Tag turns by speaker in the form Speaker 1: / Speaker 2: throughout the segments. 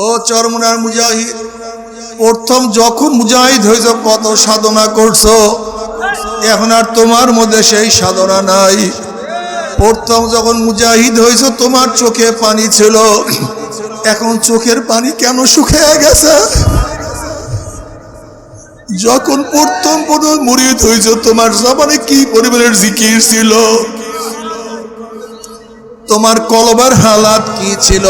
Speaker 1: ও চরমনার মুজাহিদ, প্রথম যখন মুজাহিদ হয়েছ কত সাধনা করছো, এখন আর তোমার মধ্যে সেই সাধনা নাই। প্রথম যখন মুজাহিদ হয়েছ তোমার চোখে পানি ছিল, এখন চোখের পানি কেন শুকিয়ে গেছে? যখন প্রথম মুরিদ হয়েছ তোমার জবানে কি পরিমাণের জিকির ছিল, তোমার কলবার হালাত কি ছিল,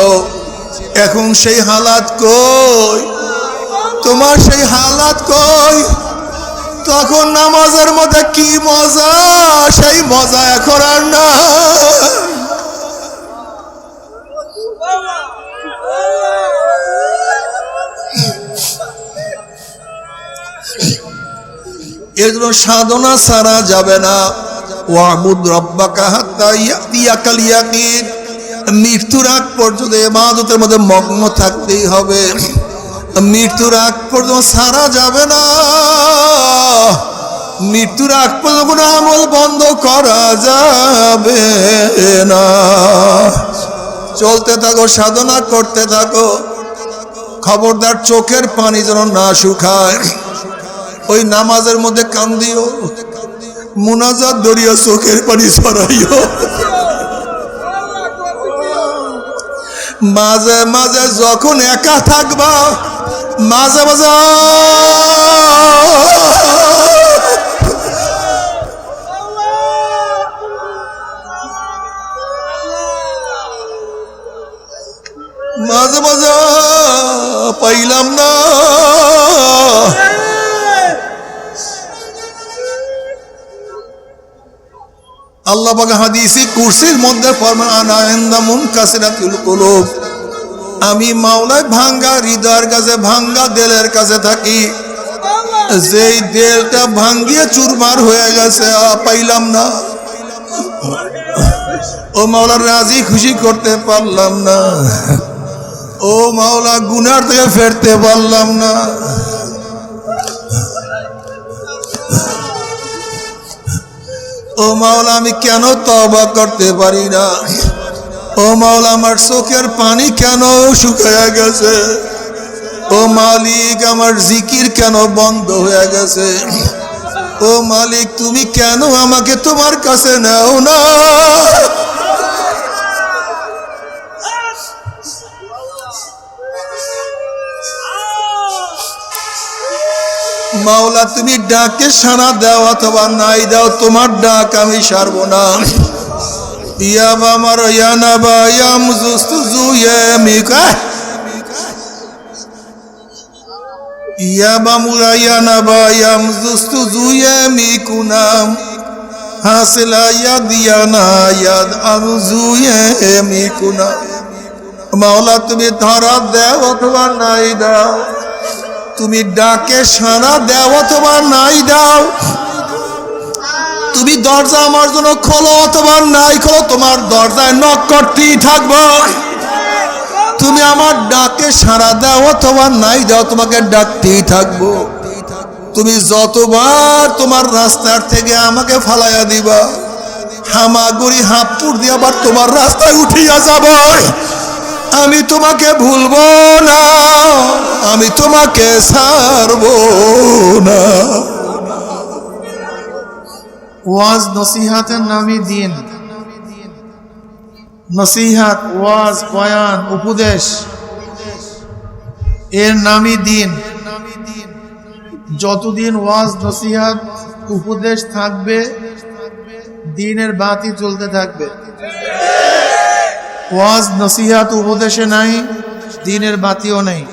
Speaker 1: এখন সেই হালাত কই? তোমার সেই হালাত কই? তখন নামাজের মধ্যে কি মজা, সেই মজা এখন আর না। এর জন্য সাধনা ছাড়া যাবে না। ওয়াবুদ রাব্বাকা হাত্তা ইয়াতিয়াকাল ইয়াকিন, মৃত্যুর আগ পর্যন্ত ইবাদতের মধ্যে মগ্ন থাকতেই হবে। মৃত্যুর আগ পর্যন্ত ছাড়া যাবে না। মৃত্যুর আগ পর্যন্ত কোনো আমল বন্ধ করা যাবে না। চলতে থাকো, সাধনা করতে থাকো। খবরদার চোখের পানি যেন না শুকায়। ওই নামাজের মধ্যে কান্দিও, মুনাজাত দরিয়া চোখের পানি ছড়াইও। মাঝে মাঝে যখন একা থাকবা, মাঝে মাঝে মাঝে মাঝে পাইলাম না। আল্লাহ পাক হাদিসে কুরসির মধ্যে ফরমান, আনা ইনদা মুনকাসিরাতুল কুলুব, আমি মাওলায় ভাঙ্গা হৃদয়ের কাছে, ভাঙ্গা দিলের কাছে থাকি। যেই দিলটা ভাঙ্গিয়ে চুরমার হয়ে গেছে, পাইলাম না। ও মাওলা রাজি খুশি করতে পারলাম না। ও মাওলা গুনার থেকে ফেরতে পারলাম না। ও মাওলা আমি কেন তওবা করতে পারি না? ও মাওলা আমার চোখের পানি কেন শুকিয়ে গেছে? ও মালিক আমার জিকির কেন বন্ধ হয়ে গেছে? ও মালিক তুমি কেন আমাকে তোমার কাছে নাও না? মাওলা তুমি ডাকে সাড়া দাও অথবা নাই দাও, তোমার ডাক আমি সারবো না। ইয়াবা আমার ইয়ানাবা ইয়ামজুস্তু ইয়ামিকা ইয়াবা মুরা ইয়ানাবা ইয়ামজুস্তু ইয়ামিকুনাম হাসিলা ইয়াদিয়ানা ইয়াদ আমজু ইয়ামিকুনা। মাওলা তুমি ধরা দাও অথবা নাই দাও, তুমি ডাকে সাড়া দাও অথবা নাই দাও, তুমি দরজা আমার জন্য খোলো অথবা নাই খোলো, তোমার দরজায় নক করতেই থাকবো। তুমি আমার ডাকে সাড়া দাও অথবা নাই দাও, তোমাকে ডাকতেই থাকবো। তুমি যতবার তোমার রাস্তার থেকে আমাকে ফালাইয়া দিবা, হামাগুড়ি হাঁপুর দিয়ে আবার তোমার রাস্তায় উঠিয়া যাব, আমি তোমাকে ভুলবো না, আমি তোমাকে ছাড়বো না।
Speaker 2: ওয়াজ নসিহাতের নামই দিন। নসিহাত, ওয়াজ, বয়ান, উপদেশ এর নামই দিন। যতদিন ওয়াজ নসিহাত উপদেশ থাকবে, দিনের বাতি চলতে থাকবে। ওয়াজ নসিহাত উপদেশে নাই, দিনের বাতিও নেই।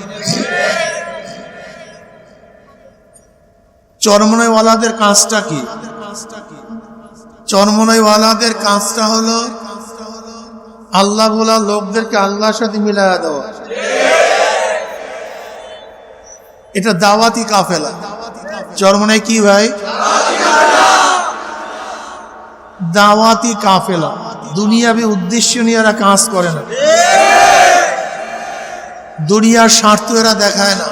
Speaker 2: চরমনাইওয়ালাদের কাজটা কি? চরমনাইওয়ালাদের কাজটা হলো আল্লাহ বলা লোকদেরকে আল্লাহর সাথে মিলায়া দেওয়া। এটা দাওয়াতি কাফেলা। চরমনাই কি ভাই? দাওয়াতি কাফেলা। দুনিয়াবি উদ্দেশ্য নিয়ে এরা কাজ করে না, দুনিয়ার স্বার্থ এরা দেখায় না,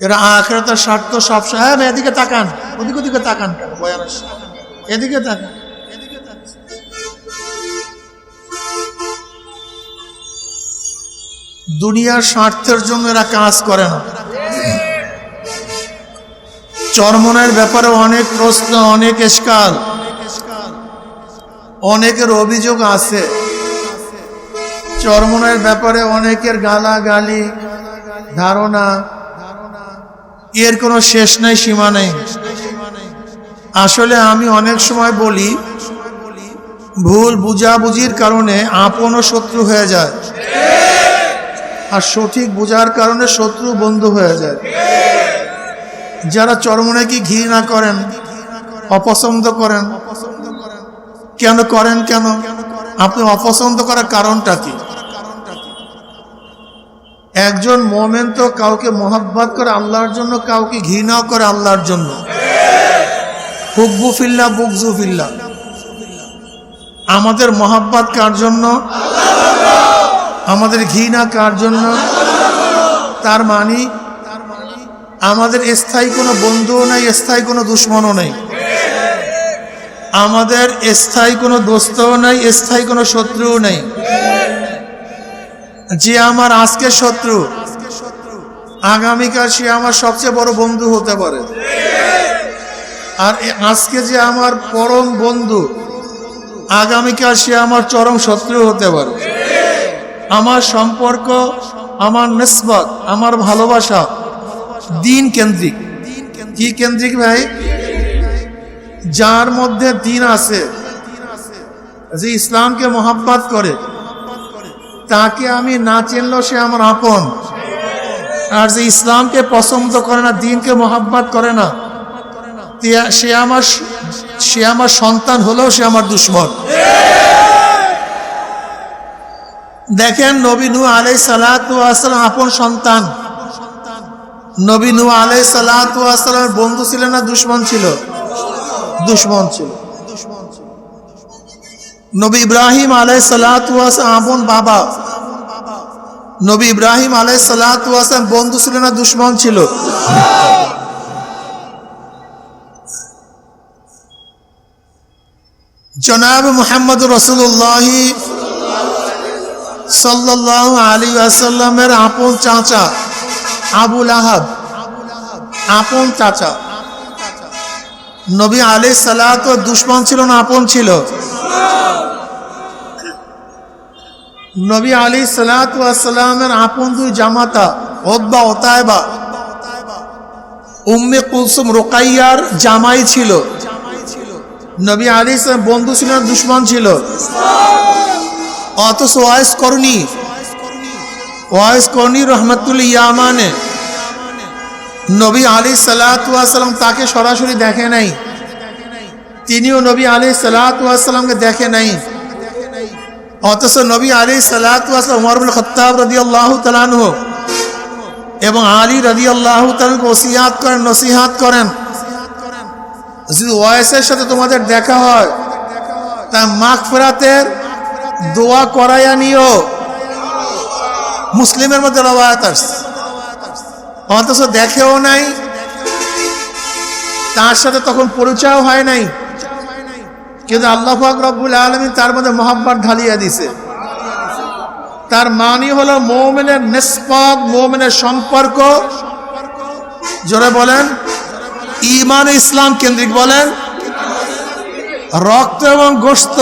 Speaker 2: এরা আখিরাতের স্বার্থ সব। হ্যাঁ এদিকে তাকান, ওদিকে তাকান, এদিকে তাকান। দুনিয়ার স্বার্থের জন্য এরা কাজ করে না। চরমনের ব্যাপারে অনেক প্রশ্ন, অনেক এশকাল, অনেকের অভিযোগ আছে। চরমনের ব্যাপারে অনেকের গালাগালি, ধারণা, এর কোনো শেষ নাই, সীমা নেই। আসলে আমি অনেক সময় বলি, ভুল বুঝাবুঝির কারণে আপন ও শত্রু হয়ে যায়, আর সঠিক বোঝার কারণে শত্রু বন্ধু হয়ে যায়। যারা চরমনাইকে ঘৃণা করেন, অপছন্দ করেন, কেন করেন? কেন আপনি অপছন্দ করার কারণটা কি? একজন মোমেন তো কাউকে মোহাব্বত করে আল্লাহর জন্য, কাউকে ঘৃণাও করে আল্লাহর জন্য। হুব্বু ফিল্লাহ, বুগজু ফিল্লাহ। আমাদের মোহাব্বত কার জন্য? আমাদের ঘৃণা কার জন্য? তার মানে আমাদের স্থায়ী কোনো বন্ধুও নাই, স্থায়ী কোনো দুশ্মনও নেই। আমাদের স্থায়ী কোনো দোস্তও নাই, স্থায়ী কোনো শত্রুও নেই। যে আমার আজকের শত্রু, আগামীকাল সে আমার সবচেয়ে বড় বন্ধু হতে পারে। আর আজকে যে আমার পরম বন্ধু, আগামীকাল সে আমার চরম শত্রু হতে পারে। আমার সম্পর্ক, আমার নিসবত, আমার ভালোবাসা দিন কেন্দ্রিক। কি কেন্দ্রিক ভাই? যার মধ্যে দিন আছে, যে ইসলামকে মোহাব্বত করে, তাকে আমি না চিনলেও সে আমার আপন। আর যে ইসলামকে পছন্দ করে না, দিনকে মোহাব্বত করে না, সে আমার সন্তান হলেও সে আমার দুশ্মন। দেখেন, নবী নূহ আলাইহিস সালাতু ওয়াস সালাম আপন সন্তান। নবী নূহ আলাইহিস সালাতু ওয়াস সালামের বন্ধু ছিলেন না দুশ্মন ছিল? দুশ্মন ছিল। নবী ইব্রাহিম আলাইহিস সালাতু ওয়াস সালাম আপন বাবা। নবী ইব্রাহিম আলাইহিস সালাতু ওয়াস সালাম বন্ধু ছিলেন না দুশ্মন ছিল? জনাব মুহাম্মদ রাসূলুল্লাহ সাল্লাল্লাহু আলাইহি ওয়াসাল্লামের আপন চাচা আবু লাহাব, আপন চাচা। নবী আলাইহিস সালাতু দুশ্মন ছিল না আপন ছিল? নবী আলাইহিস সালাতু ওয়াসসালামের আপন দুই জামাতা উতবা ও তাইবা, উম্মে কুলসুম রুকাইয়ার জামাই ছিল। নবী আলাইহিস সালাম বন্ধু ছিল না দুশ্মন ছিল? অথচ ওয়াইস করনি রহমাতুল ইয়ামানে নবী আলাইহিস সালাতু ওয়াসসালাম তাকে সরাসরি দেখে নাই, তিনিও নবী আলাইহিস সালাতু ওয়াসসালামকে দেখে নাই। অথচ নবী আলাইহিস সালাতু ওয়াসসালাম ওমর ইবনে খাত্তাব রাদিয়াল্লাহু তাআলা আনহু এবং আলী রাদিয়াল্লাহু তাআলাকে ওসিয়াত করেন, নসিহত করেন, যদি ওয়াইসের সাথে তোমাদের দেখা হয় তা মাগফিরাতের দোয়া করাইয়া নিও। মুসলিমের মধ্যে রওয়ায়াত আসছে। অথচ দেখেও নাই, তার সাথে তখন পরিচয় হয় নাই, কিন্তু আল্লাহ পাক রব্বুল আলামিন তার মধ্যে মহব্বত ঢালিয়ে দিছে। তার মানে হলো মুমিনের নিসবত, মুমিনের সম্পর্ক, জোরে বলেন, ঈমান ইসলাম কেন্দ্রিক বলেন। রক্ত এবং গোশত,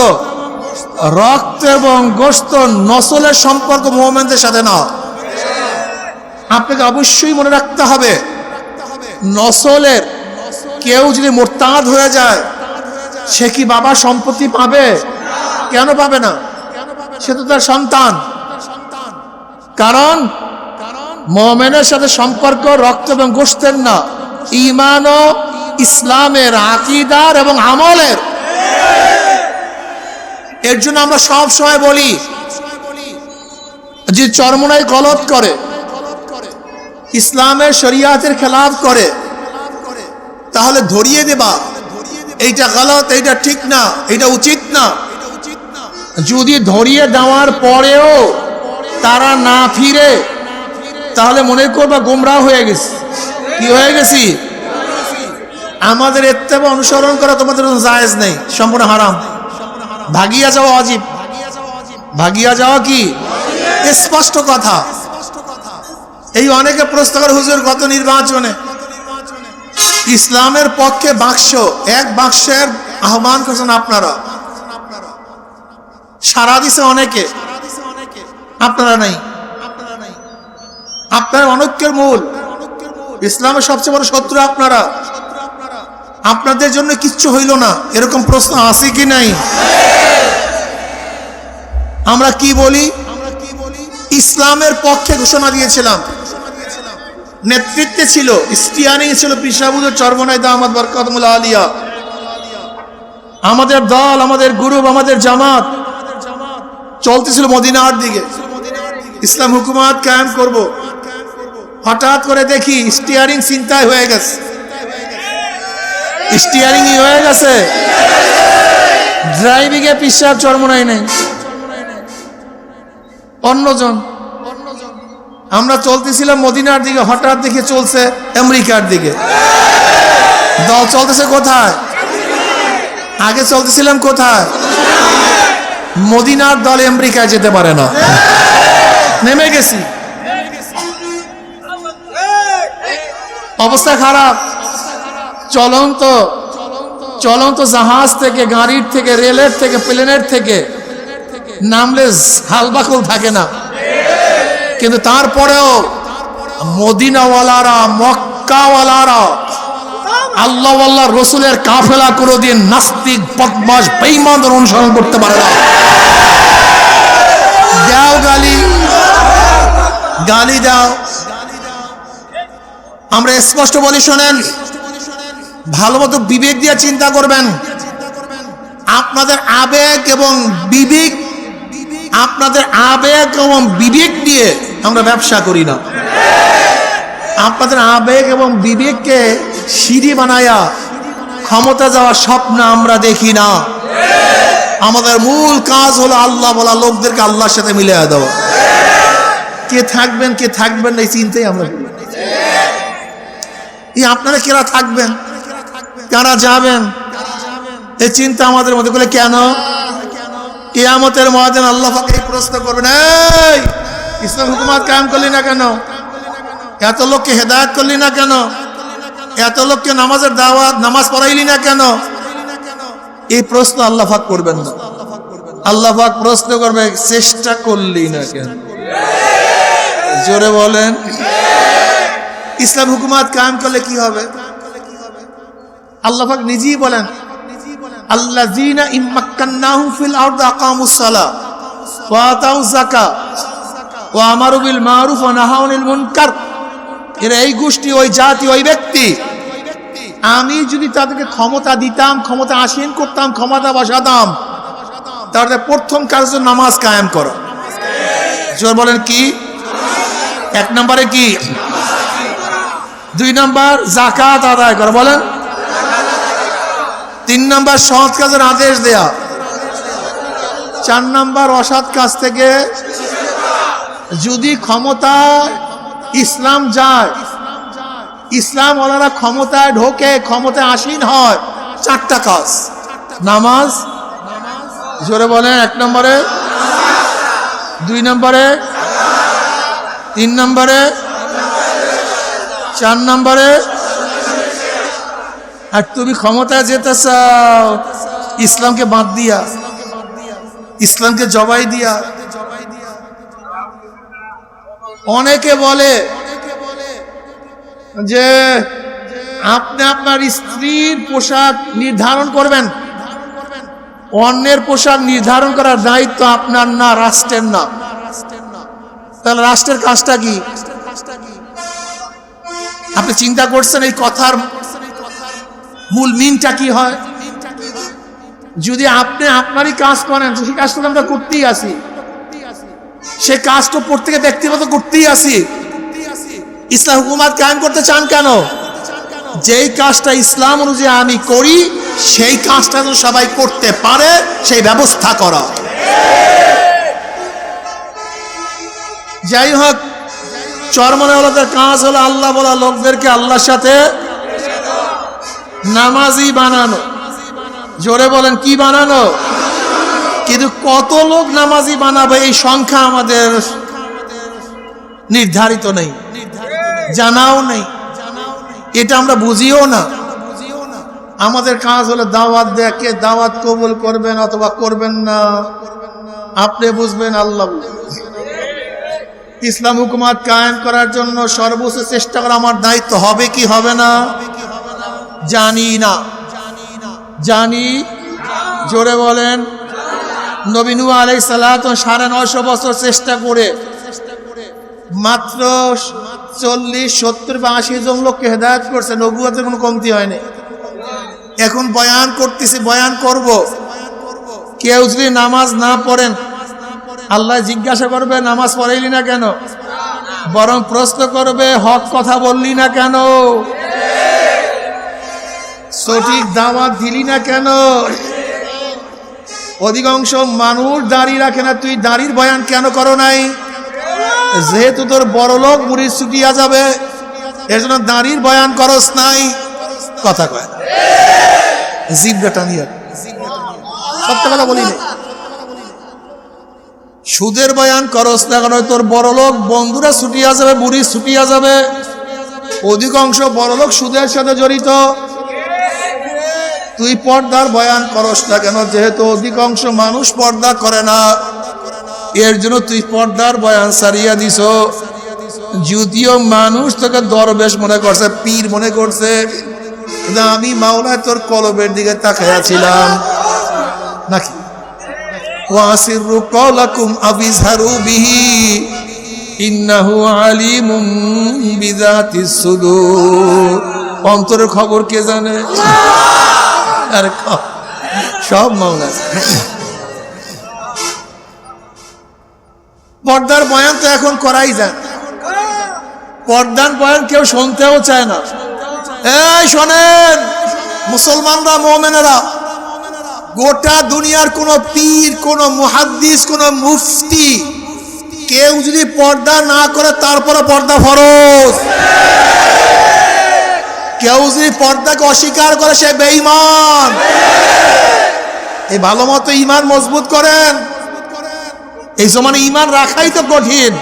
Speaker 2: রক্ত এবং গোশত নসলের সম্পর্ক মুমিনদের সাথে না। আপনাকে অবশ্যই মনে রাখতে হবে, নসলের কেউ যদি মুরতাদ হয়ে যায়, সে কি বাবার সম্পত্তি পাবে? কেন পাবে না? সে তো তার সন্তান। কারণ মুমিনের সাথে সম্পর্ক রক্ত এবং গোশতের না, ঈমান ও ইসলামের, আকীদার এবং আমলের। এর জন্য আমরা সব সময় বলি, যে চরমনাই গলত করে, ইসলামের শরিয়াতের খেলাফ করে, তাহলে ধরিয়ে দেবা এইটা গলত, এইটা ঠিক না, এইটা উচিত না। যদি ধরিয়ে দেওয়ার পরেও তারা না ফিরে, তাহলে মনে করবা গোমরাহ হয়ে গেছে। কি হয়ে গেছি? আমাদের ইত্তেবা অনুসরণ করা তোমাদের জায়েজ নেই, সম্পূর্ণ হারাম। ভাগিয়া যাওয়া ওয়াজিব। ভাগিয়া যাওয়া কি? স্পষ্ট কথা। এই অনেকে প্রশ্ন করে, হুজুর গত নির্বাচনে ইসলামের পক্ষে বাক্স, এক বাক্সের আহ্বান করছেন আপনারা, সারা দিছে অনেকে, আপনারা নাই। আপনার অনৈক্যের মূল, ইসলামের সবচেয়ে বড় শত্রু আপনারা, আপনাদের জন্য কিচ্ছু হইল না, এরকম প্রশ্ন আছে কি নাই? আমরা কি বলি? ইসলামের পক্ষে ঘোষণা দিয়েছিলাম, নেতৃত্বে ছিল, স্টিয়ারিং ছিল পিসাবুদের চরমনাই দামাত বরকাতুল্লাহ আলিয়া। আমাদের দল, আমাদের গ্রুপ, আমাদের জামাত চলতেছিল মদিনার দিকে, ইসলাম হুকুমত কায়েম করব। হঠাৎ করে দেখি স্টিয়ারিং চিন্তায় হয়ে গেছে, স্টিয়ারিং হয়ে গেছে, ড্রাইভিং এ পিসাব চরমনাই নেই, অন্যজন। আমরা চলতেছিলাম মদিনার দিকে, হঠাৎ দেখে চলছে আমেরিকার দিকে। দল চলতেছে কোথায়? আগে চলতেছিলাম কোথায়? মদিনার দল আমেরিকায় যেতে পারে না, নেমে গেছি, অবস্থা খারাপ। চলন্ত জাহাজ থেকে, গাড়ির থেকে, রেলের থেকে, প্লেনের থেকে নামলে হালবাকুল থাকে না, কিন্তু তারপরেও মদিনাওয়ালারা, মক্কাওয়ালারা, আল্লাহ আল্লাহ রসুলের কাফেলা কোনোদিন নাস্তিক, বদমাশ, বেঈমানদের অনুসরণ করতে পারে না। দাও গালি, গালি দাও। আমরা স্পষ্ট বলি, শোনেন, ভালো মতো বিবেক দিয়ে চিন্তা করবেন। আপনাদের আবেগ এবং বিবেক, আপনাদের আবেগ এবং বিবেক দিয়ে আমরা ব্যবসা করি না। আপনাদের আবেগ এবং বিবেককে সিঁড়ি বানায়া ক্ষমতা যাওয়ার স্বপ্ন আমরা দেখি না। আমাদের মূল কাজ হলো আল্লাহ বলা লোকদেরকে আল্লাহর সাথে মিলিয়ে দেওয়া। কে থাকবেন কে থাকবেন না এই চিন্তাই আমরা করি। আপনারা কেরা থাকবেন, কারা যাবেন, এই চিন্তা আমাদের মধ্যে করলে কেন? কিয়ামতের ময়দানে আল্লাহ পাক এই প্রশ্ন করবেন, এই ইসলাম হুকুমত কায়েম করলি না কেন? এত লোককে হেদায়েত করলি না কেন? এত লোককে নামাজের দাওয়াত, নামাজ পড়াইলি না কেন? এই প্রশ্ন আল্লাহ পাক করবেন না। আল্লাহ পাক প্রশ্ন করবে, চেষ্টা করলি না কেন? জোরে বলেন। ইসলাম হুকুমত কায়েম করলে কি হবে? আল্লাহ পাক নিজেই বলেন, আল্লাযীনা ইম্মাক্কান্নাহুম ফিল আরদি আকামুস সালাহ ওয়া আতাউয যাকাত ওয়া আমারু বিল মারুফ ওয়া নাহাউ আনিল মুনকার। এরা এই গোষ্ঠী, ওই জাতি, ওই ব্যক্তি, আমি যদি তাদেরকে ক্ষমতা দিতাম, ক্ষমতা আসীন করতাম, ক্ষমতা বসাতাম, তাহলে প্রথম কাজ হচ্ছে নামাজ কায়েম করা। জোর বলেন কি? এক নম্বরে কি? 2 নম্বর যাকাত আদায় করা, বলেন। 3 নম্বর সৎ কাজের আদেশ দেয়া। 4 নম্বর অসৎ কাজ থেকে যদি ক্ষমতা ইসলাম যায়, ইসলাম ওনারা ক্ষমতায় ঢোকে, ক্ষমতায় আসীন হয়, 4টা কাজ। নামাজ, জোরে বলেন। 1 নম্বরে, 2 নম্বরে, 3 নম্বরে, 4 নম্বরে। আর তুমি ক্ষমতায় যেতে চাও ইসলামকে বাদ দিয়া, ইসলামকে জবাই দিয়া। অনেকে বলে যে আপনি আপনার স্ত্রীর পোশাক নির্ধারণ করবেন, অন্যের পোশাক নির্ধারণ করার দায়িত্ব আপনার না, রাষ্ট্রের না। তাহলে রাষ্ট্রের কাজটা কি? আপনি চিন্তা করছেন এই কথার মূল মিনটা কি হয়? যদি আপনি আপনারই কাজ করেন, সেই কাজটা আমরা করতেই আসি, সে কাজটা প্রত্যেকে ব্যক্তিগত করতেই আসি। ইসলাম হুকুমত কায়েম করতে চান কেন? যেই কাজটা ইসলাম অনুযায়ী আমি করি, সেই কাজটা যেন সবাই করতে পারে, সেই ব্যবস্থা করা। যাই হোক, চরমনাওয়ালাদের কাজ হলো আল্লাহ বলা লোকদেরকে আল্লাহর সাথে নামাজি বানানো। জোরে বলেন, কি বানানো? কিন্তু কত লোক নামাজি বানাবে এই সংখ্যা আমাদের নির্ধারিত নেই, জানাও নেই, এটা আমরা বুঝিও না। আমাদের কাজ হলো দাওয়াত দেয়া, কে দাওয়াত কবুল করবেন অথবা করবেন না আপনি বুঝবেন, আল্লাহ বুঝবেন। ইসলাম হুকুমাত কায়েম করার জন্য সর্বোচ্চ চেষ্টা করা আমার দায়িত্ব, হবে কি হবে না জানি না। জানি, জোরে বলেন। নবী নূহ আলাইহিস সালাত 950 বছর চেষ্টা করে মাত্র 40, 70 বা 80 জন লোককে হেদায়েত করছে, নবুয়তের কোনো কমতি হয়নি। এখন বয়ান করতেছি, বয়ান করব, কেউ যদি নামাজ না পড়েন আল্লাহ জিজ্ঞাসা করবে নামাজ পড়াইলি না কেন, বরং প্রশ্ন করবে হক কথা বললি না কেন, সঠিক দাওয়াত দিলি না কেন। অধিকাংশ মানুষ দাড়ি রাখে না, তুই দাড়ির বয়ান কেন করো নাই? যেহেতু তোর বড় লোক মুড়ির ছুটিয়া যাবে এর জন্য দাড়ির বয়ান করস নাই। কথা কয় না, জিভটা টানিয়া, সত্য কথা বলি না। সুদের বয়ান করস না কারণ তোর বড় লোক বন্ধুরা ছুটিয়া যাবে, বুড়ি ছুটিয়া যাবে। অধিকাংশ বড় লোক সুদের সাথে জড়িত। তুই পর্দার বয়ান করস না কেন? যেহেতু অধিকাংশ মানুষ পর্দা করে না, এর জন্য তুই পর্দার বয়ান সারিয়া দিস। যদিও মানুষ তোকে দরবেশ মনে করছে, পীর মনে করছে, কিন্তু আমি মাওলায় তোর কলবের দিকে তাকাইয়াছিলাম নাকি। ওয়াসিরু কওলাকুম আবিজহারু বিহি ইন্নাহু আলিমুম বিযাতিস সুদূর। অন্তরের খবর কে জানে? আরে সব মাওলা। পর্দার বয়ান তো এখন করাই যায়, পর্দার বয়ান কেউ শুনতেও চায় না। এই শোনেন মুসলমানরা, মুমিনেরা, গোটা দুনিয়ার কোন পীর, কোন মুহাদ্দিস, কোন মুফতি কেউ যদি পর্দা না করে তারপরে পর্দা ফরজ। কেউ যদি পর্দাকে অস্বীকার করে সে বেঈমান। এই ভালো মতো ঈমান মজবুত করেন। এই জমানে ঈমান রাখাই তো কঠিন।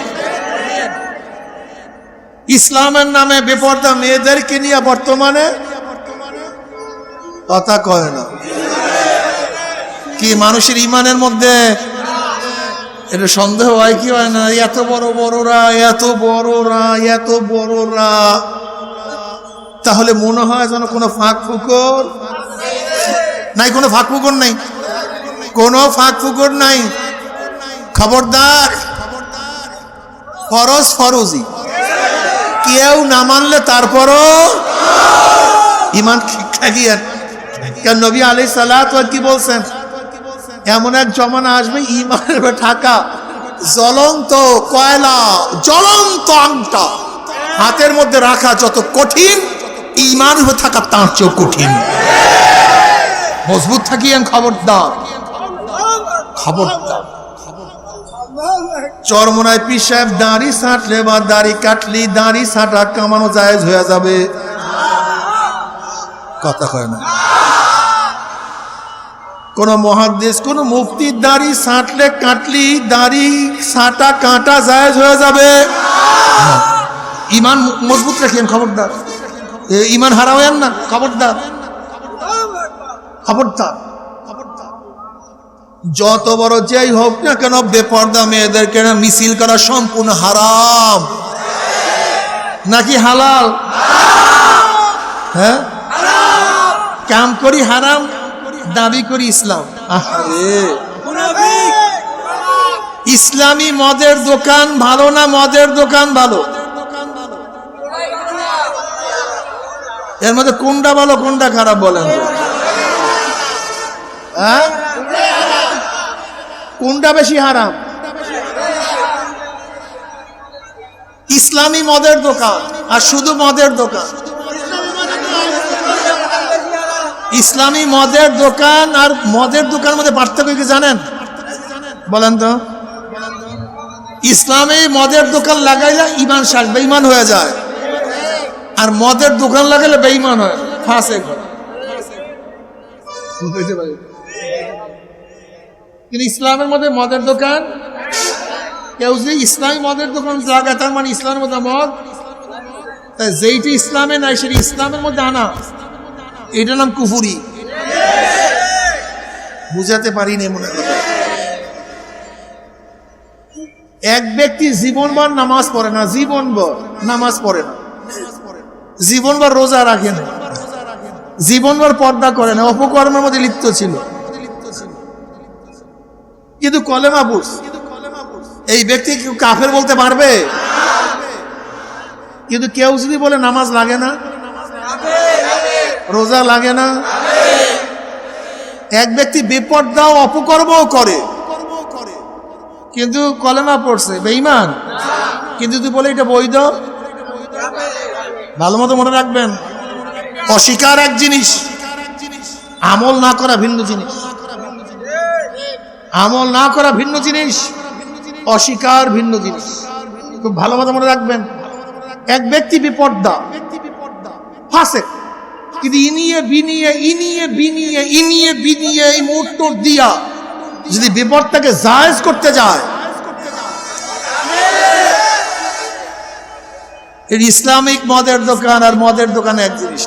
Speaker 2: ইসলামের নামে বেপর্দা মেয়েদেরকে নিয়ে বর্তমানে কথা কয় না। কি মানুষের ঈমানের মধ্যে এটা সন্দেহ হয় কি হয় না? এত বড় বড়রা, এত বড়রা, এত বড়রা, তাহলে মনে হয় যেন কোনো ফাঁক ফুকর নাই, কোনো ফাঁক ফুকর নাই, কোনো ফাঁক ফুকর নাই। খবরদার, ফরজ ফরজি, কেউ না মানলে তারপরও ঈমান ঠিকঠাকই। কেন নবী আলাইহিস সালাত কি বলছেন? এমন এক জমানা আসবে ঈমানের ঢাকা জ্বলন্ত কয়লা, জ্বলন্ত আংটা হাতের মধ্যে রাখা যত কঠিন, ঈমান হয়ে থাকা তার চেয়েও কঠিন। মজবুত থাকিয়েন, খবরদার, খবরদার। চরমোনায় পীর সাহেব দাড়ি ছাঁটলে বা দাড়ি কাটলি, দাড়ি ছাঁটা কামানো জায়েজ হয়ে যাবে। কথা কয় না। কোন মুহাদ্দিস, কোন মুফতির দাড়ি ছাঁটলে, কাটলি, দাড়ি ছাঁটা কাটা জায়েজ হয়ে যাবে। ঈমান মজবুত রাখেন, খবরদার। ঈমান হারাবেন না, খবরদার, খবরদার। যত বড় যেই হোক না কেন বেপর্দা মেয়েদেরকে না মিছিল করা সম্পূর্ণ হারাম নাকি হালাল? হ্যাঁ, কাম করি হারাম, দাবি করি ইসলাম। ইসলামী মদের দোকান ভালো না মদের দোকান ভালো? এর মধ্যে কোনটা ভালো কোনটা খারাপ বলেন তো? হ্যাঁ, কোনটা বেশি হারাম? ইসলামী মদের দোকান আর শুধু মদের দোকান। ইসলামী মদের দোকান আর মদের দোকানের মধ্যে পার্থক্য কি জানেন? বলেন তো। ইসলামী মদের দোকান লাগাইলে ঈমান শেষ, বেঈমান হয়ে যায়। আর মদের দোকান লাগাইলে বেঈমান হয়, ফাসেক হয়। কিন্তু ইসলামের মধ্যে মদের দোকান কেউ যদি ইসলামী মদের দোকান জায়গা, তার মানে ইসলামের মধ্যে মদ, তাই যেইটি ইসলামে নাই সেটি ইসলামের মধ্যে আনা, এটার নাম কুফুরি। বুঝাতে পারিনি মনে করে। এক ব্যক্তি জীবনভর নামাজ পড়ে না, জীবনভর নামাজ পড়ে না, জীবনভর রোজা রাখে না, জীবনভর পর্দা করে না, অপকর্মের মধ্যে লিপ্ত ছিল, কিন্তু কলেমা বুঝ, এই ব্যক্তি কেউ কাফের বলতে পারবে? কিন্তু কেউ যদি বলে নামাজ লাগে না, রোজা লাগে না, এক ব্যক্তি বেপর্দাও অপকর্মও করে কিন্তু কলেমা পড়ছে, বেঈমান, কিন্তু যদি বলে এটা বৈধ, ভালো মতো মনে রাখবেন, অস্বীকার এক জিনিস, আমল না করা ভিন্ন জিনিস, আমল না করা ভিন্ন জিনিস, অস্বীকার ভিন্ন জিনিস, খুব ভালো মতো মনে রাখবেন। এক ব্যক্তি বিপর্দা, ফাসেক, কিন্তু ইনিয়ে বিনিয়ে এই মুহূর্ত দিয়া যদি বিপদটাকে জায়েজ করতে যায়, এর ইসলামিক মদের দোকান আর মদের দোকান এক জিনিস।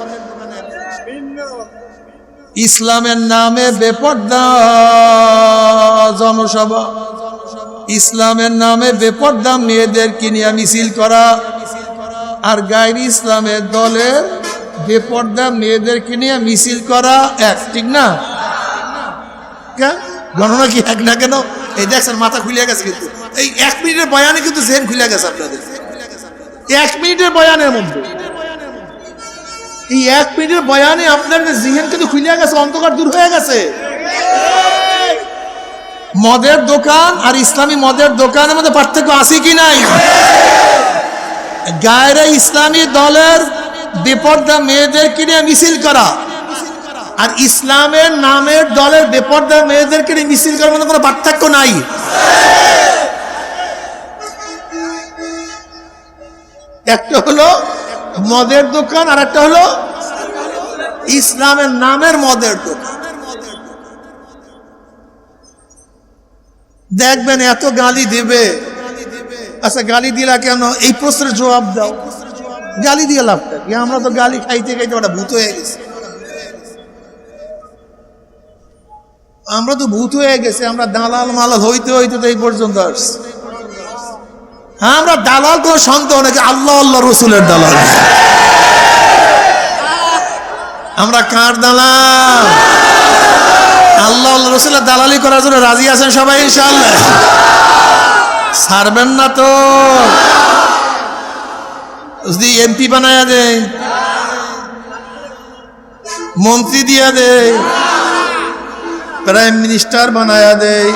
Speaker 2: ইসলামের নামে বেপর্দা জনসভা, ইসলামের নামে বেপর্দা মেয়েদেরকে নিয়ে মিছিল করা, আর গায়রি ইসলামের দলের বেপর্দা মেয়েদেরকে নিয়ে মিছিল করা এক, ঠিক না? গণনা কি এক না কেন? এই দেখছেন মাথা খুলে গেছে, কিন্তু এই 1 মিনিটের বয়ানে কিন্তু জেন খুলে গেছে আপনাদের। 1 মিনিটের বয়ানের মধ্যে, এই 1 মিনিটের বয়ানে আপনাদের জিহেন কিন্তু খুলে গেছে, অন্ধকার দূর হয়ে গেছে। মদের দোকান আর ইসলামী মদের দোকানের মধ্যে পার্থক্য আছে কি নাই? গায়রে ইসলামী দলের বেপর্দা মেয়েদেরকে নিয়ে মিছিল করা আর ইসলামের নামের দলের বেপর্দা মেয়েদেরকে নিয়ে মিছিল করার মধ্যে কোনো পার্থক্য নাই। একটা হলো মদের দোকান আর একটা হলো ইসলামের নামের মদের দোকান। দেখবেন এত গালি দিবে, আচ্ছা গালি দিলা কেন, এই প্রশ্নের জবাব দাও। গালি দিয়ে লাভটা কি? আমরা তো গালি খাইতে খাইতে ওটা ভূত হয়ে গেছে, আমরা তো ভূত হয়ে গেছে, আমরা দালাল মালাল হইতে হইতে তো এই পর্যন্ত আসছি। হ্যাঁ, আমরা দালাল কোনো সন্দেহ নাকি, আল্লাহ আল্লাহ রসুলের দালাল। আমরা কার দালাল? আল্লাহ আল্লাহ রসুলের দালালি করার জন্য রাজি আছেন সবাই ইনশাআল্লাহ? ছাড়বেন না তো? যদি এমপি বানায়া দেয়, মন্ত্রী দিয়া দেয়, প্রাইম মিনিস্টার বানায়া দেয়,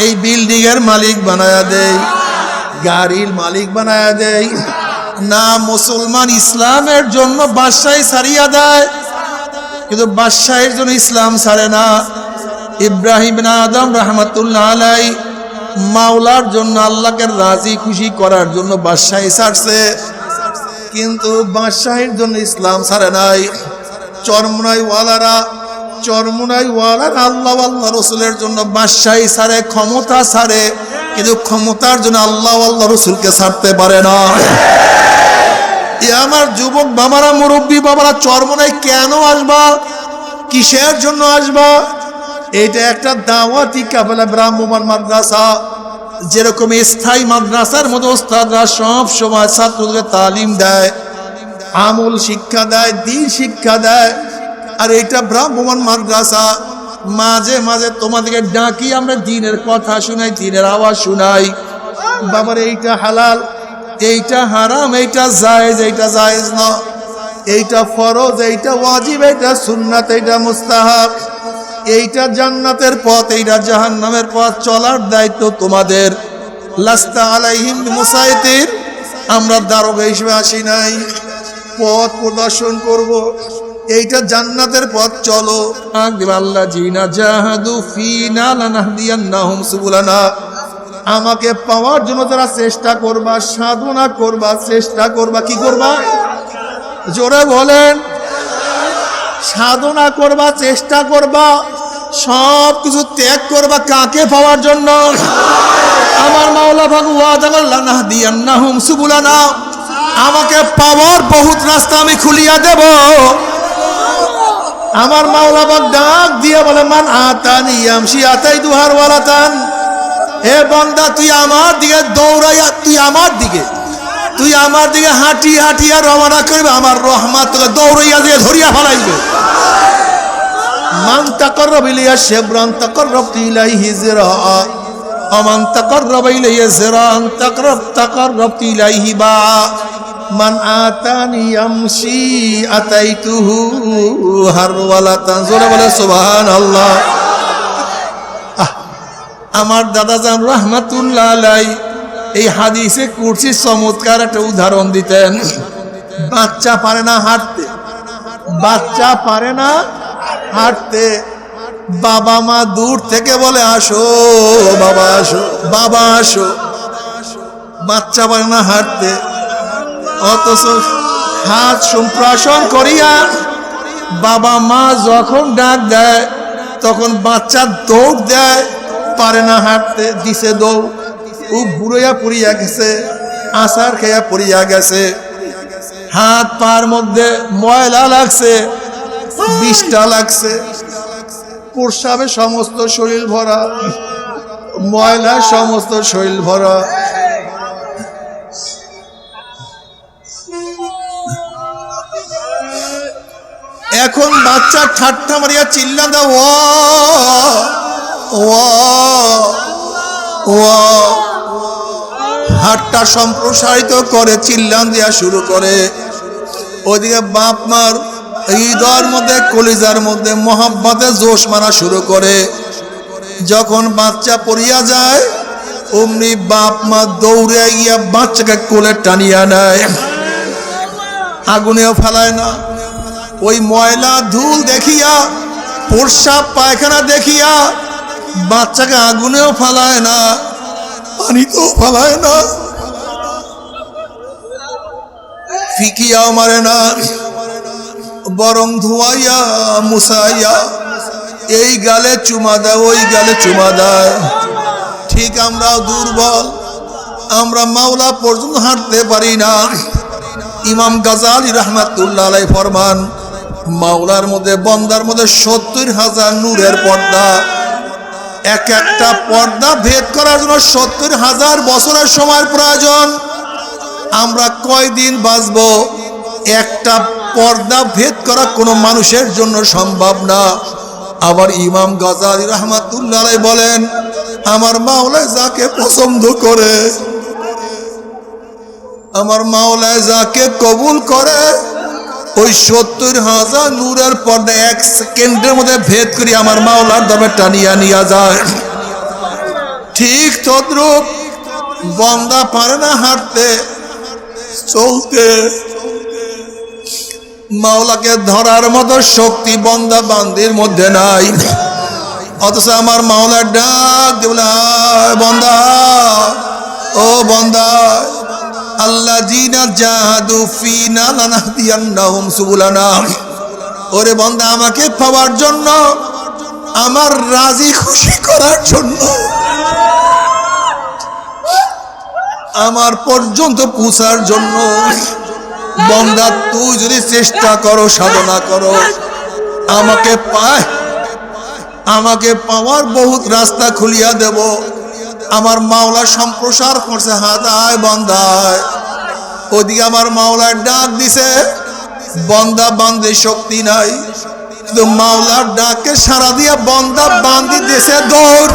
Speaker 2: এই বিল্ডিং এর মালিক বানায়া দেয়, গাড়ির মালিক বানায়া দেয়, না মুসলমান ইসলামের জন্য বাদশাহী ছাড়িয়া দেয়, কিন্তু বাদশাহীর জন্য ইসলাম ছাড়ে না। ইব্রাহিম বিন আদম রাহমাতুল্লাহ আলাইহি মাওলার জন্য, আল্লাহকে রাজি খুশি করার জন্য বাদশাহী ছাড়ছে, কিন্তু বাদশাহীর জন্য ইসলাম ছাড়ে নাই। চরমনাই ওয়ালারা আল্লাহ আল্লাহ রসুলের জন্য বাদশাহী ছাড়ে, ক্ষমতা ছাড়ে, কিন্তু ক্ষমতার জন্য আল্লাহ আল্লাহ রসুলকে ছাড়তে পারে না। আমার যুবক বাবারা, মুরব্বী বাবারা, চরমনাই কেন আসবা? কিসের জন্য আসবা? এটা একটা দাওয়াতি কাফেলা, ব্রাহ্মণ মাদ্রাসা। যেরকম স্থায়ী মাদ্রাসার মতো ওস্তাদরা সব সময় ছাত্রদের তালিম দেয়, আমল শিক্ষা দেয়, দ্বীন শিক্ষা দেয়, আর এটা ব্রাহ্মণ মাদ্রাসা। মাঝে মাঝে তোমাদেরকে ডাকি, আমরা দ্বীনের কথা শুনাই, দ্বীনের আওয়াজ শুনাই। বাবার এইটা হালাল, এইটা হারাম, এইটা জায়েজ, এইটা জায়েজ না, এইটা ফরজ, এইটা ওয়াজিব, এইটা সুন্নাত, এইটা মুস্তাহাব, এইটা জান্নাতের পথ, এইটা জাহান্নামের পথ। চলার দায়িত্ব তোমাদের। লাস্তা আলাইহিম বিমুসাইতির। আমরা দারোগা হিসেবে আসি নাই, পথ প্রদর্শন করব, এইটা জান্নাতের পথ, চলো। আল্লাযীনা জাহাদু ফীনা লানাহদিয়ান্নাহুম সুবুলানা। আমাকে পাওয়ার জন্য যারা চেষ্টা করবা, সাধনা করবা, চেষ্টা করবা, কি করবা? জোরে বলেন। সাধনা করবা, চেষ্টা করবা, সব কিছু ত্যাগ করবা, কাকে পাওয়ার জন্য? আমার মাওলা ভাগ ওয়াদা করলেন নাহদিয়ান্নাহুম সুবুলানা, আমাকে পাওয়ার বহুত রাস্তা আমি খুলিয়া দেব। আমার মাওলা ভাগ ডাক দিয়ে বলে মান আতানি ইয়ামশি আতাইতু হারওয়ালাতান, হে বান্দা তুই আমার দিকে দৌড়াইয়া তুই আমার দিকে হাঁটিয়া রওনা করবে, আমার রহমত তোকে দৌড়াইয়া দিয়ে ধরিয়া ফেলাইবে। মান তাকাররাব ইলাইয়া শিবরান তাকাররাবতু ইলাইহি যিরাআ, আমান তাকাররাবা ইলাইয়া যিরাআন তাকাররাবতু ইলাইহি বাআ, মান আতানি ইয়ামশি আতাইতুহু হারওয়ালাতান। জোরে বলে সুবহানাল্লাহ। আমার দাদাজান রাহমাতুল্লাহ আলাইহি এই হাদিসে কুরসি চমৎকার একটা উদাহরণ দিতেন। বাচ্চা পারে না হাঁটতে, বাবা মা দূর থেকে বলে আসো বাবা আসো। বাচ্চা পারে না হাঁটতে, অথচ হাত সম্প্রসারণ করিয়া বাবা মা যখন ডাক দেয় তখন বাচ্চা দৌড় দেয়, পারে না হাঁটতে, দিছে দৌড়। ও বুড়িয়া পড়িয়া গেছে, আসার খেয়া পড়িয়া গেছে, হাত পার মধ্যে ময়লা লাগছে, বিষটা লাগছে, প্রস্রাবে সমস্ত শরীর ভরা, ময়লা সমস্ত শরীর ভরা। এখন বাচ্চা ঠাট্টা মারিয়া চিল্লা দাও হাতটা সম্প্রসারিত করে চিল্লান দেওয়া শুরু করে। ওদিকে বাপ মার হৃদয়ের মধ্যে কলিজার মধ্যে মোহাব্বতে জোশ মারা শুরু করে। যখন বাচ্চা পড়িয়া যায় অমনি বাপ মা দৌড়ে গিয়া বাচ্চাকে কোলে টানিয়া নেয়, আগুনেও ফেলায় না। ওই ময়লা ধুল দেখিয়া, প্রস্রাব পায়খানা দেখিয়া বাচ্চাকে আগুনেও ফেলায় না, পানিতেও ফেলায় না, ফিকিয়াও মারে না, বরং ধোয়াইয়া মুসাইয়া এই গালে চুমা দেয় ওই গালে চুমা দেয়। ঠিক আমরাও দুর্বল, আমরা মাওলা পর্যন্ত হাঁটতে পারি না। ইমাম গাজালি রাহমাতুল্লাহ আলাইহি ফরমান, মাওলার মধ্যে বন্দার মধ্যে ৭০,০০০ নূরের পর্দা। এক একটা পর্দা ভেদ করার জন্য ৭০,০০০ বছরের সময় প্রয়োজন। আমরা কয়দিন বাঁচব? একটা পর্দা ভেদ করা কোনো মানুষের জন্য সম্ভব না। আবার ইমাম গাজালি রাহমাতুল্লাহ আলাইহি বলেন, আমার মাওলা যাকে পছন্দ করে, আমার মাওলা যাকে কবুল করে, ওই ৭০,০০০ নূরের পর্দা ১ সেকেন্ডের মধ্যে ভেদ করি আমার মাওলার দমে টানিয়া নিয়ে যায়। ঠিক তদ্রূপ বন্দা পারে না হাঁটতে চলতে, মাওলাকে ধরার মতো শক্তি বন্দা বান্দির মধ্যে নাই। অথচ আমার মাওলার ডাক বলে, বন্দা ও বন্দা, আল্লাযীনা জাহাদু ফীনা লানাহদিয়ান্নাহুম সুবুলানা, ওরে বান্দা আমাকে পাওয়ার জন্য, আমার রাজি খুশি করার জন্য, আমার পর্যন্ত পৌঁছার জন্য বান্দা তুই যদি চেষ্টা করো, সাধনা করো, আমাকে পাওয়ার বহুত রাস্তা খুলিয়া দেব। আমার মাওলা সম্প্রসার করছে হাত, আয় বান্দায়। ওদিকে আমার মাওলার ডাক দিছে, বন্দা বান্দে শক্তি নাই, কিন্তু মাওলার ডাকে সারা দিয়া বন্দা বান্দি দেশে দৌড়।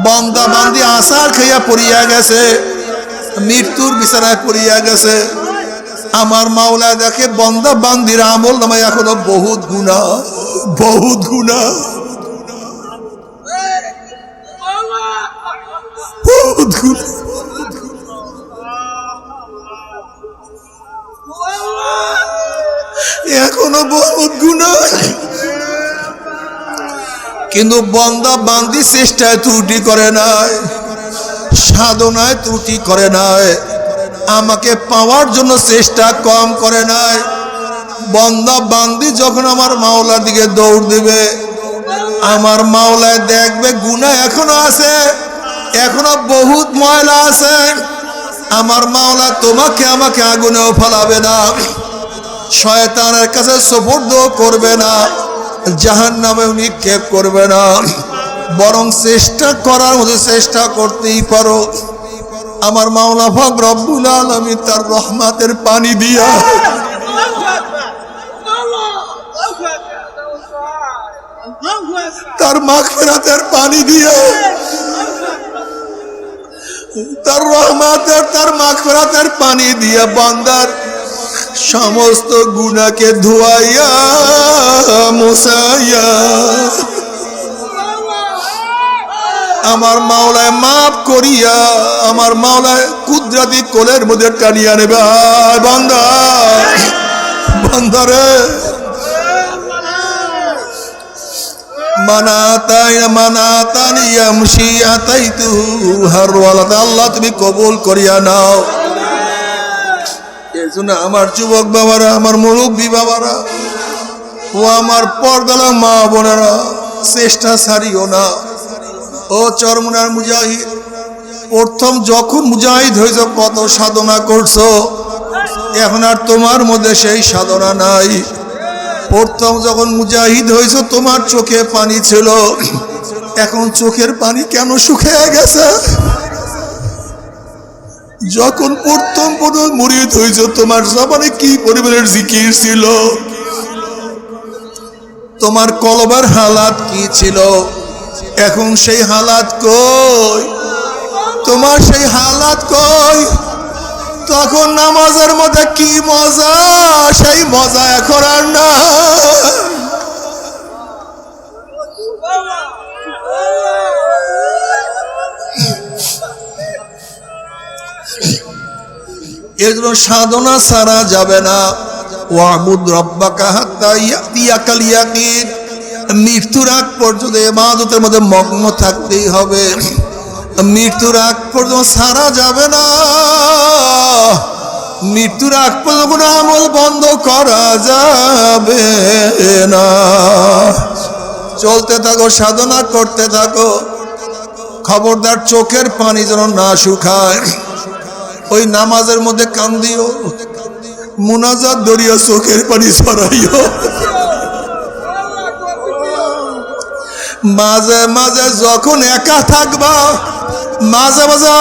Speaker 2: বন্দা বান্দি আসার খাইয়া পড়িয়া গেছে, মৃত্যুর বিছানায় পড়িয়া গেছে। আমার মাওলা দেখে বন্দা বান্দির আমল নামায় এখনো বহুত গুনাহ, বহুত গুনাহ, বহুত গুনাহ। এখনো বহুত গুনাহ, কিন্তু বন্দা বান্দি চেষ্টায় ত্রুটি করে নাই, সাধনায় ত্রুটি করে নাই, আমাকে পাওয়ার জন্য চেষ্টা কম করে নাই। বন্দা বান্দি যখন আমার মাওলার দিকে দৌড় দিবে, আমার মাওলায় দেখবে গুনাহ এখনো আছে,
Speaker 1: এখনো বহুত ময়লা আছে। আমার মাওলা তোমাকে আমাকে আগুনেও ফেলাবে না, শয়তানের কাছে সুপুর্দ করবে না, জাহান্নামেও নিক্ষেপ করবে না, বরং চেষ্টা করার মতো চেষ্টা করতেই পারো। আমার মাওলা পাক রব্বুল আলামিন তার রহমতের পানি দিয়া, তার মাগফিরাতের পানি দিয়া, তার রহমতের, তার মাগফিরাতের পানি দিয়া বান্দার সমস্ত গুনাহকে ধুয়াইয়া মুছাইয়া আমার মাওলায় মাফ করিয়া আমার মাওলায় কুদরতি কোলের মধ্যে টানিয়া নেবে। বান্দা, বান্দারে আল্লাহ তুমি কবুল করিয়া নাও। এই জন্য আমার যুবক বাবারা, আমার মুরব্বী বাবারা, ও আমার পর্দালা মা বোনেরা, চেষ্টা ছাড়িও না। ও চরমুনার মুজাহিদ, প্রথম যখন মুজাহিদ হয়েছ কত সাধনা করছো, এখন আর তোমার মধ্যে সেই সাধনা নাই। প্রথম যখন মুজাহিদ হয়েছ তোমার চোখে পানি ছিল, এখন চোখের পানি কেন শুকিয়ে গেছে? যখন প্রথম মুরিদ হয়েছ তোমার জবানে কি পরিমাণের জিকির ছিল, তোমার কলবার হালাত কি ছিল, এখন সেই হালাত কই? তোমার সেই হালাত কই? তখন নামাজের মধ্যে কি মজা, সেই মজা এখন আর না। এর জন্য সাধনা ছাড়া যাবে না। ওয়াবুদ রাব্বাকা হাত্তা ইয়াতিয়াকাল ইয়াকিন, মৃত্যুর আগ পর্যন্ত ইবাদতের মধ্যে মগ্ন থাকতেই হবে। মৃত্যুর আগ পর্যন্ত ছাড়া যাবে না। মৃত্যুর আগ পর্যন্ত কোনো আমল বন্ধ করা যাবে না। চলতে থাকো, সাধনা করতে থাকো। খবরদার চোখের পানি যেন না শুকায়। ওই নামাজের মধ্যে কান্দিও, মুনাজাত দরিয়া চোখের পানি ছড়াইও। মাঝে মাঝে যখন একা থাকবা, মাঝে মাঝে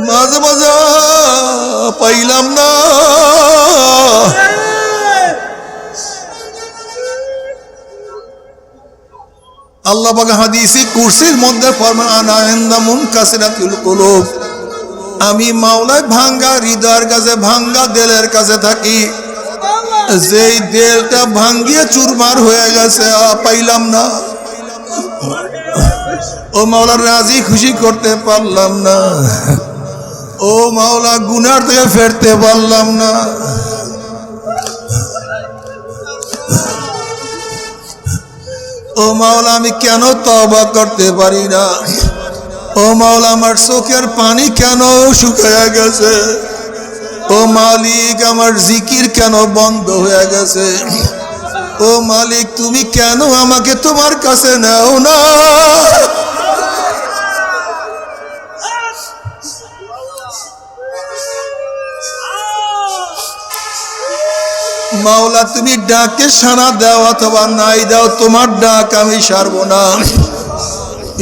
Speaker 1: মাঝে মাঝে পাইলাম না, আল্লাহ পাক হাদিসে কুরসির মধ্যে ফরমান আনা ইনদা মুনকাসিরাতুল কুলুব, আমি মাওলায় ভাঙ্গা হৃদয়ের কাছে, ভাঙ্গা দিলের কাছে থাকি। যেই দিলটা ভাঙ্গিয়ে চুরমার হয়ে গেছে, পাইলাম না। ও মাওলা রাজি খুশি করতে পারলাম না। ও মাওলা গুনার থেকে ফেরতে পারলাম না। ও মাওলা আমি কেন তওবা করতে পারি না? ও মাওলা আমার চোখের পানি কেন শুকিয়ে গেছে? ও মালিক আমার জিকির কেন বন্ধ হয়ে গেছে? ও মালিক তুমি কেন আমাকে তোমার কাছে নাও না? মাওলা তুমি ডাকে সাড়া দাও অথবা নাই দাও, তোমার ডাক আমি সারবো না।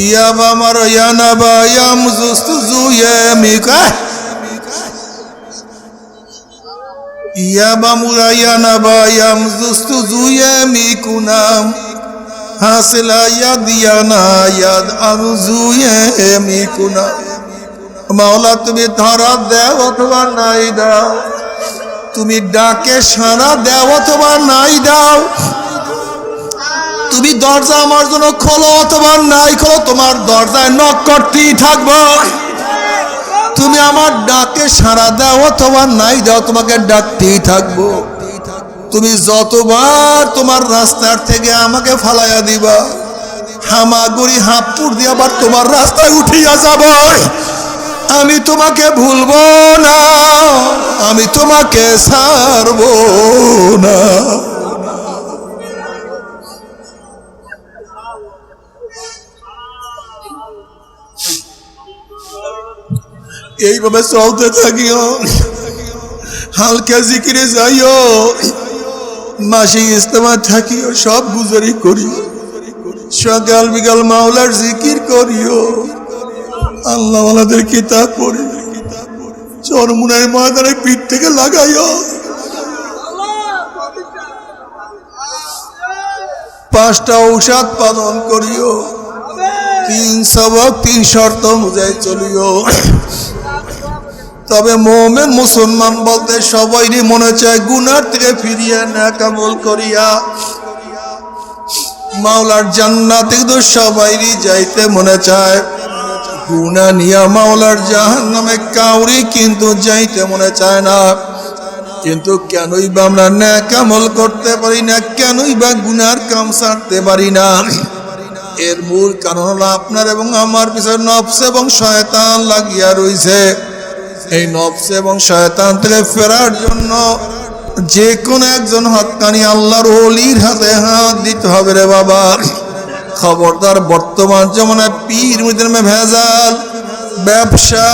Speaker 1: ইয়া বামার ইয়া নাবা ইয়া মুজুস্তু ইয়া মিকা ইয়া বামুরা ইয়া নাবা ইয়া মুজুস্তু ইয়া মিকুনাম হাসিলা ইয়া দিয়ানা ইয়া আমজু ইয়া মিকুনা। মাওলা তুমি ধরা দাও অথবা নাই দাও, তুমি ডাকে সাড়া দাও অথবা নাই দাও, তুমি দরজা আমার জন্য খোলো অথবা নাই খোলো, তোমার দরজায় নক করতেই থাকবো। তুমি আমার ডাকে সাড়া দাও অথবা নাই দাও, তোমাকে ডাকতেই থাকবো। তুমি যতবার তোমার রাস্তার থেকে আমাকে ফালাইয়া দিবা, হামাগুড়ি হাঁপুর দিয়ে আবার তোমার রাস্তায় উঠিয়া যাব। আমি তোমাকে ভুলবো না, আমি তোমাকে ছাড়বো না। এইভাবে চলতে থাকিও, হালকা জিকিরে যাইও, মাসিক ইস্তেমা থাকিও, সব গুজারি করিও, সকাল বিকাল মাওলার জিকির করিও, আল্লাহ ওয়ালাদের কিতাব পড়ি, চরমুনার ময়দানে পিঠ থেকে লাগাইও, 5টা ঔষধ পালন করিও, 3 সবক 3 শর্ত বুঝাই চলিও। তবে মুমিন মুসলমান বলতে সবাইরই মনে চায় গুনার থেকে ফিরিয়ে নেক আমল করিয়া মাওলার জান্নাতে, কিন্তু সবাইরই যাইতে মনে চায়। গুনাহ নিয়া মাওলার জাহান্নামে কাউরি কিন্তু যাইতে মনে চায় না। কিন্তু কেনই বা আমরা নেক আমল করতে পারি না, কেনই বা গুনার কাম ছাড়তে পারি না? এর মূল কারণ হলো আপনার এবং আমার পিছনে নফস এবং শয়তান লাগিয়া রইছে। এই নফস এবং শয়তান থেকে ফেরার জন্য যে কোনো একজন হক্কানি আল্লাহর ওলির হাতে হাত দিতে হবে রে বাবা। খবরদার, বর্তমান জমানায় পীর মুরিদের ভেজাল, ব্যবসা,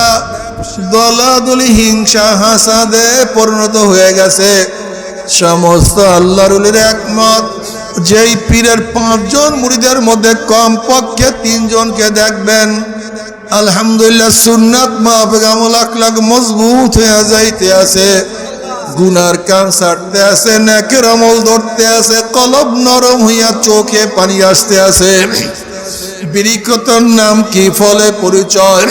Speaker 1: দলাদলি, হিংসা, হাসাদে পরিণত হয়ে গেছে। সমস্ত আল্লাহর ওলির একমত, যেই পীরের 5 জন মুরিদের মধ্যে কমপক্ষে 3 জনকে দেখবেন আলহামদুলিল্লাহ সুন্নাত মাফিক আমল আখলাক মজবুত হয়ে যাইতে আছে, গুনার কাম ছাড়তে আছে, নেকের আমল ধরতে আছে, কলব নরম হইয়া চোখে পানি আসতে আছে। বিরিকতার নাম কি, ফলে পরিচয়।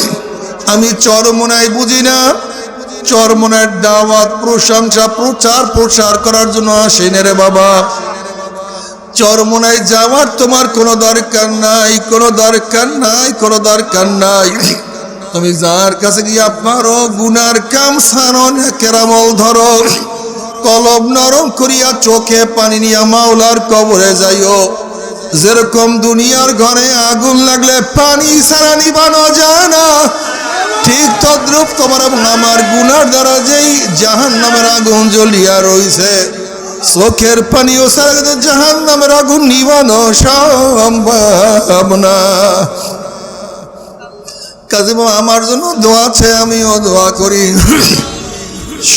Speaker 1: আমি চরমোনাই বুঝি না, চরমোনার দাওয়াত, প্রশংসা, প্রচার করার জন্য আসেনি রে বাবা। চরমোনায় যাওয়ার তোমার কোনো দরকার নাই, কোনো দরকার নাই, কোনো দরকার নাই। তুমি যার কাছে গিয়া পারো গুনার কাম ছাড়ো, নেকের আমল ধরো, কলব নরম করিয়া চোখে পানি নিয়া মাওলার কবরে যাইও। যেরকম দুনিয়ার ঘরে আগুন লাগলে পানি ছাড়া নিবানো যায় না, ঠিক তদ্রূপ তোমার এবং আমার গুনার দ্বারা যেই জাহান্নামের আগুন জ্বলিয়া রইছে, চোখের পানিও ছাড়া কিন্তু জাহান্নামের আগুন নিবানো সম্ভব না। কাজে আমার জন্য দোয়া আছে, আমিও দোয়া করি।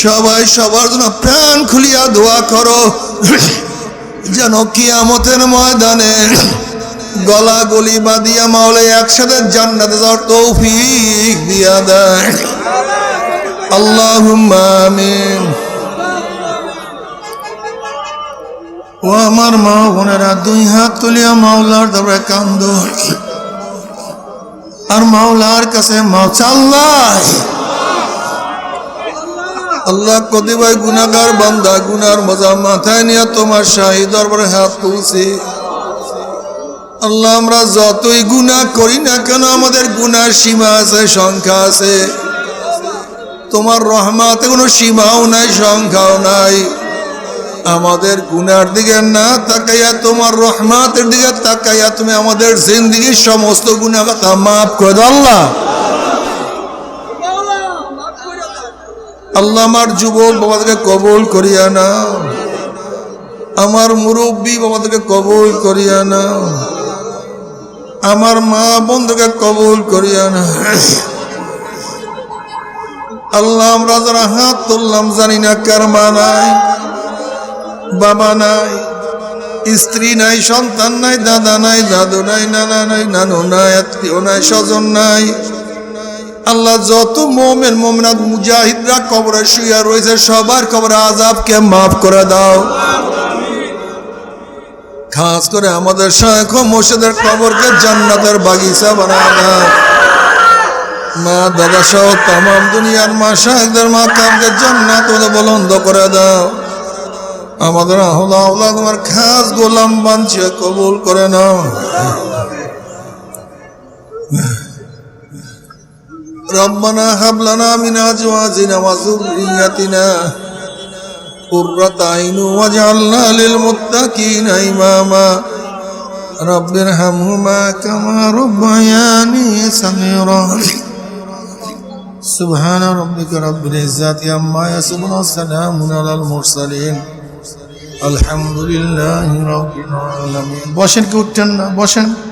Speaker 1: সবাই সবার জন্য প্রাণ খুলিয়া দোয়া করো, যেন কিয়ামতের ময়দানে গলা গলি বাঁধিয়া মাওলা একসাথে জান্নাতে যাওয়ার তৌফিক দিয়া দেয়। আল্লাহুম্মা আমিন। ও আমার মা বোনেরা, 2 হাত তুলিয়া মাওলার দরবারে কান্দো আর মাওলার কাছে আল্লাহ, আল্লাহ কতিপয় গুনাহগার বান্দা গুনার মজা মাথায় নিয়ে তোমার শাহী দরবারে হাত তুলছি। আল্লাহ, আমরা যতই গুনাহ করি না কেন আমাদের গুনার সীমা আছে, সংখ্যা আছে। তোমার রহমতে কোনো সীমাও নাই, সংখ্যাও নাই। আমাদের গুনার দিকে না তাকাইয়া তোমার রহমতের দিকে তাকাইয়া তুমি আমাদের জিন্দেগীর সমস্ত গুনাহ কথা মাফ করে দাও। আল্লাহ, আমার যুবক বাবাদেরকে কবুল করিয়া নাও, আমার মুরব্বী বাবাদেরকে কবুল করিয়া নাও, আমার মা বন্ধুকে কবুল করিয়া নাও। আল্লাহ, আমরা যারা হাত তুললাম জানি না কার মা নাই, বাবা নাই, স্ত্রী নাই, সন্তান নাই, দাদা নাই, দাদু নাই, নানা নাই, নানু নাই, আত্মীয় নাই, স্বজন নাই। আল্লাহ, যত মুমিন মুমিনাত মুজাহিদরা কবরে শুইয়া রয়েছে সবার কবরে আযাবকে মাফ করে দাও। খাস করে আমাদের শায়খ মুর্শিদের কবরকে জান্নাতের বাগিচা বানায় দাও। মা দাদা সহ তামাম দুনিয়ার মা শায়খদের মাকামকে জান্নাতে বুলন্দ করে দাও। আমাদের আহলা তোমার খাস গোলাম বাঞ্ছিয়ে কবুল করে নাও। রব্বানা হাব লানা মিন আজওয়াজিনা ওয়া যুররিয়াতিনা কুররাতা আইনি ওয়াজআলনা লিল মুত্তাকিনা ইমামা। রব্বিরহামহুমা কামা রাব্বায়ানি সাগীরা। সুবহান রাব্বিকা রাব্বিল ইজ্জাতি আম্মা ইয়াসিফুন ওয়া সালামুন আলাল মুরসালিন আলহামদুলিল্লাহি রাব্বিল আলামিন। বসেন, কি উঠছেন না? বসেন।